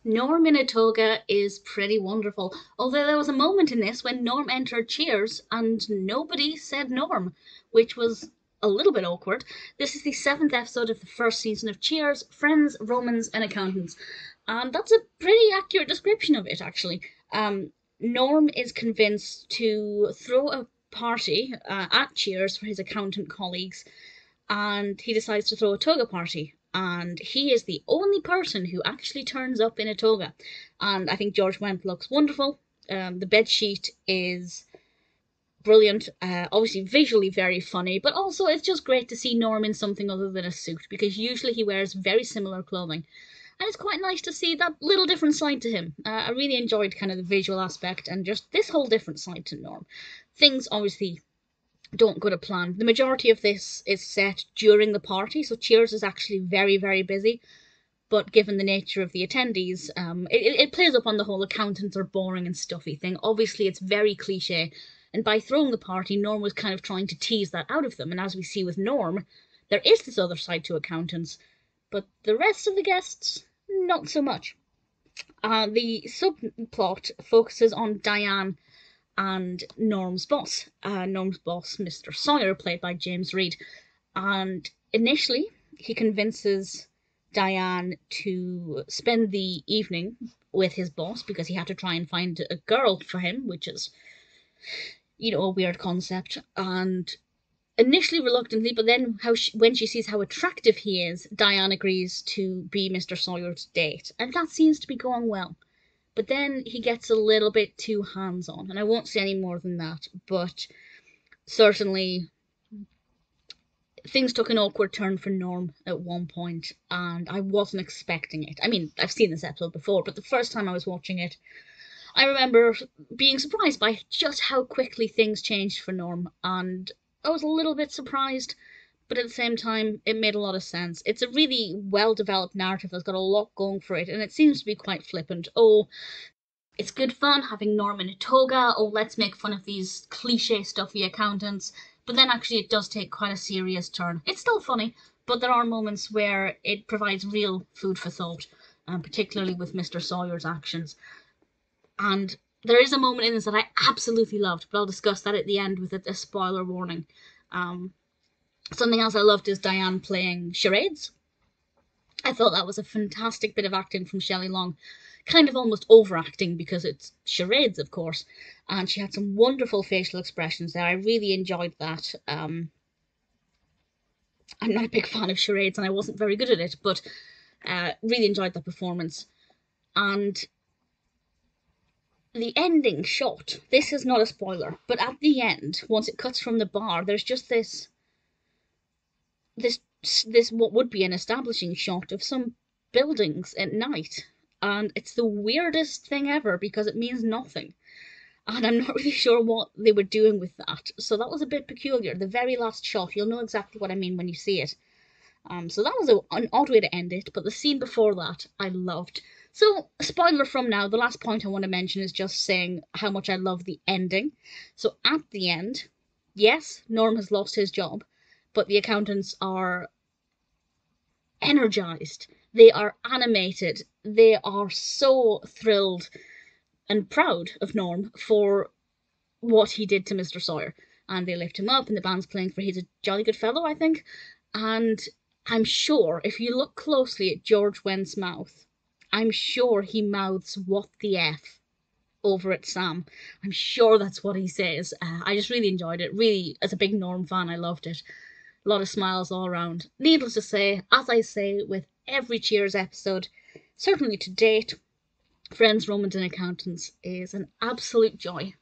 Norm in a toga is pretty wonderful, although there was a moment in this when Norm entered Cheers and nobody said Norm, which was a little bit awkward. This is the 7th episode of the first season of Cheers, Friends, Romans and Accountants, and that's a pretty accurate description of it, actually. Norm is convinced to throw a party at Cheers for his accountant colleagues, and he decides to throw a toga party. And he is the only person who actually turns up in a toga. And I think George Wendt looks wonderful. The bedsheet is brilliant. Obviously visually very funny, but also it's just great to see Norm in something other than a suit, because usually he wears very similar clothing. And it's quite nice to see that little different side to him. I really enjoyed kind of the visual aspect and just this whole different side to Norm. Things obviously don't go to plan. The majority of this is set during the party, so Cheers is actually very, very busy. But given the nature of the attendees, it plays up on the whole accountants are boring and stuffy thing. Obviously, it's very cliche, and by throwing the party, Norm was kind of trying to tease that out of them. And as we see with Norm, there is this other side to accountants, but the rest of the guests, not so much. The subplot focuses on Diane and Norm's boss, Mr. Sawyer, played by James Reed. And initially, he convinces Diane to spend the evening with his boss because he had to try and find a girl for him, which is, a weird concept. And initially reluctantly, but then when she sees how attractive he is, Diane agrees to be Mr. Sawyer's date. And that seems to be going well. But then he gets a little bit too hands-on, and I won't say any more than that, but certainly things took an awkward turn for Norm at one point, and I wasn't expecting it. I mean, I've seen this episode before, but the first time I was watching it, I remember being surprised by just how quickly things changed for Norm, and I was a little bit surprised, but at the same time, it made a lot of sense. It's a really well-developed narrative that's got a lot going for it, and it seems to be quite flippant. Oh, it's good fun having Norm in a toga. Oh, let's make fun of these cliche stuffy accountants. But then actually it does take quite a serious turn. It's still funny, but there are moments where it provides real food for thought, particularly with Mr. Sawyer's actions. And there is a moment in this that I absolutely loved, but I'll discuss that at the end with a spoiler warning. Something else I loved is Diane playing charades. I thought that was a fantastic bit of acting from Shelley Long. Kind of almost overacting because it's charades, of course. And she had some wonderful facial expressions there. I really enjoyed that. I'm not a big fan of charades and I wasn't very good at it, but really enjoyed the performance. And the ending shot, this is not a spoiler, but at the end, once it cuts from the bar, there's just this what would be an establishing shot of some buildings at night, and it's the weirdest thing ever because it means nothing, and I'm not really sure what they were doing with that, so that was a bit peculiar. The very last shot, you'll know exactly what I mean when you see it. So that was an odd way to end it, but the scene before that I loved. So, spoiler from now, the last point I want to mention is just saying how much I love the ending. So at the end, yes, Norm has lost his job, but the accountants are energized. They are animated. They are so thrilled and proud of Norm for what he did to Mr. Sawyer. And they lift him up, and the band's playing for He's a Jolly Good Fellow, I think. And I'm sure, if you look closely at George Wendt's mouth, I'm sure he mouths "what the F" over at Sam. I'm sure that's what he says. I just really enjoyed it. Really, as a big Norm fan, I loved it. A lot of smiles all around. Needless to say, as I say with every Cheers episode, certainly to date, Friends, Romans and Accountants is an absolute joy.